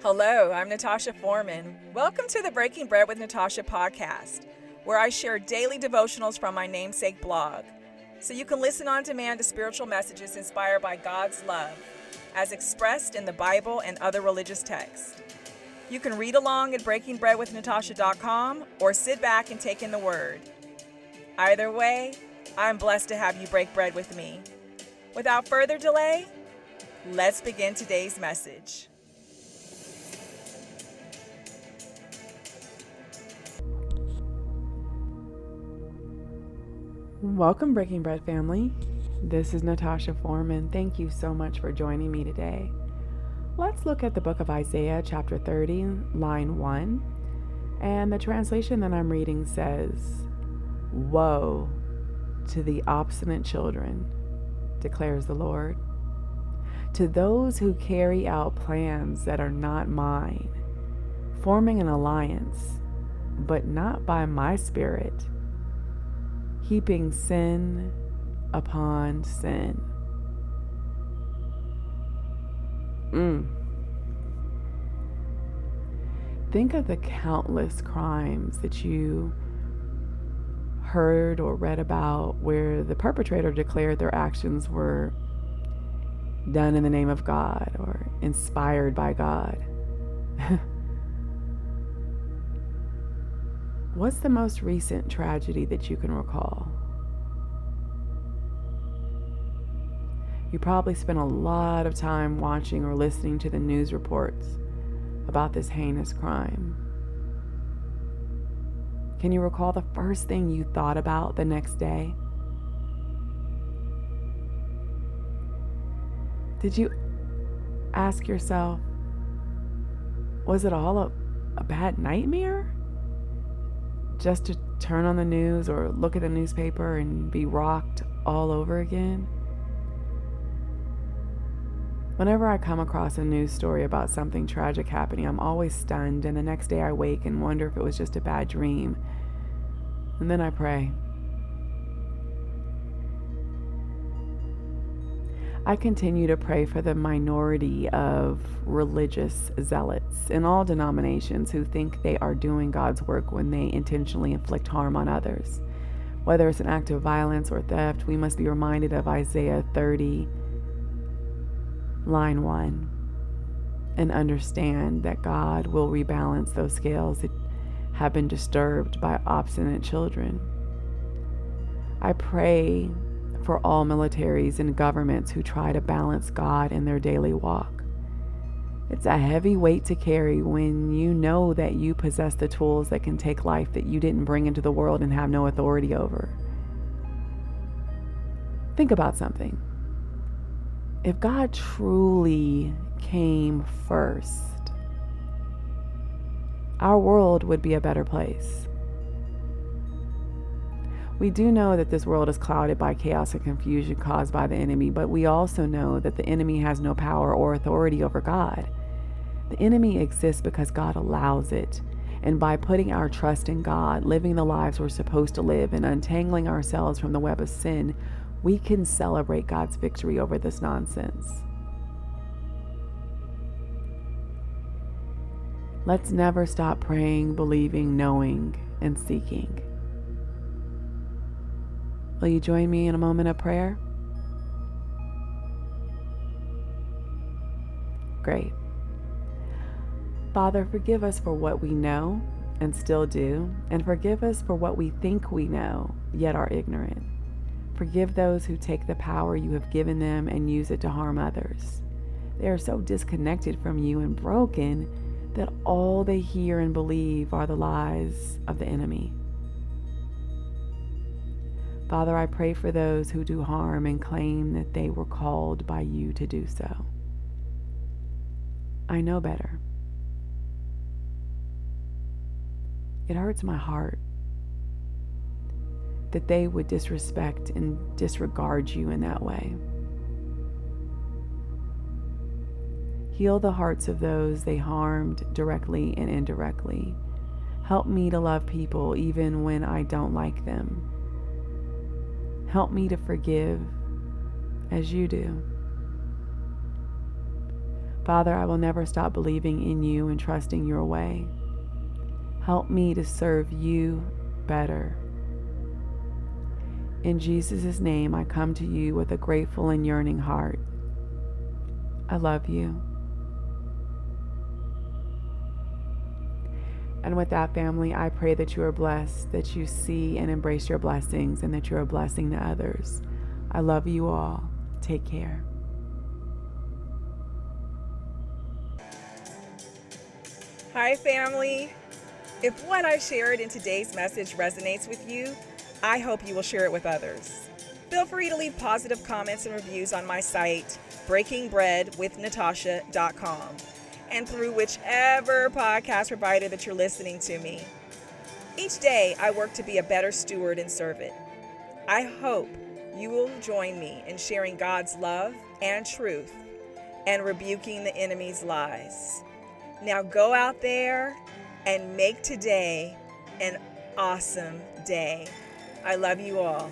Hello, I'm Natasha Foreman. Welcome to the Breaking Bread with Natasha podcast, where I share daily devotionals from my namesake blog, so you can listen on demand to spiritual messages inspired by God's love, as expressed in the Bible and other religious texts. You can read along at breakingbreadwithnatasha.com or sit back and take in the Word. Either way, I'm blessed to have you break bread with me. Without further delay, let's begin today's message. Welcome, Breaking Bread family. This is Natasha Foreman. Thank you so much for joining me today. Let's look at the book of Isaiah, chapter 30, line 1. And the translation that I'm reading says, "Woe to the obstinate children, declares the Lord, to those who carry out plans that are not mine, forming an alliance, but not by my spirit, heaping sin upon sin." Think of the countless crimes that you heard or read about where the perpetrator declared their actions were done in the name of God or inspired by God. What's the most recent tragedy that you can recall? You probably spent a lot of time watching or listening to the news reports about this heinous crime. Can you recall the first thing you thought about the next day? Did you ask yourself, was it all a bad nightmare? Just to turn on the news or look at the newspaper and be rocked all over again? Whenever I come across a news story about something tragic happening, I'm always stunned, and the next day I wake and wonder if it was just a bad dream. And then I pray. I continue to pray for the minority of religious zealots in all denominations who think they are doing God's work when they intentionally inflict harm on others. Whether it's an act of violence or theft, we must be reminded of Isaiah 30, line 1, and understand that God will rebalance those scales that have been disturbed by obstinate children. I pray for all militaries and governments who try to balance God in their daily walk. It's a heavy weight to carry when you know that you possess the tools that can take life that you didn't bring into the world and have no authority over. Think about something. If God truly came first, our world would be a better place. We do know that this world is clouded by chaos and confusion caused by the enemy, but we also know that the enemy has no power or authority over God. The enemy exists because God allows it. And by putting our trust in God, living the lives we're supposed to live, and untangling ourselves from the web of sin, we can celebrate God's victory over this nonsense. Let's never stop praying, believing, knowing, and seeking. Will you join me in a moment of prayer? Great. Father, forgive us for what we know and still do, and forgive us for what we think we know, yet are ignorant. Forgive those who take the power you have given them and use it to harm others. They are so disconnected from you and broken that all they hear and believe are the lies of the enemy. Father, I pray for those who do harm and claim that they were called by you to do so. I know better. It hurts my heart that they would disrespect and disregard you in that way. Heal the hearts of those they harmed directly and indirectly. Help me to love people even when I don't like them. Help me to forgive as you do. Father, I will never stop believing in you and trusting your way. Help me to serve you better. In Jesus' name, I come to you with a grateful and yearning heart. I love you. And with that, family, I pray that you are blessed, that you see and embrace your blessings, and that you're a blessing to others. I love you all. Take care. Hi, family. If what I shared in today's message resonates with you, I hope you will share it with others. Feel free to leave positive comments and reviews on my site, breakingbreadwithnatasha.com, and through whichever podcast provider that you're listening to me. Each day, I work to be a better steward and servant. I hope you will join me in sharing God's love and truth and rebuking the enemy's lies. Now go out there and make today an awesome day. I love you all.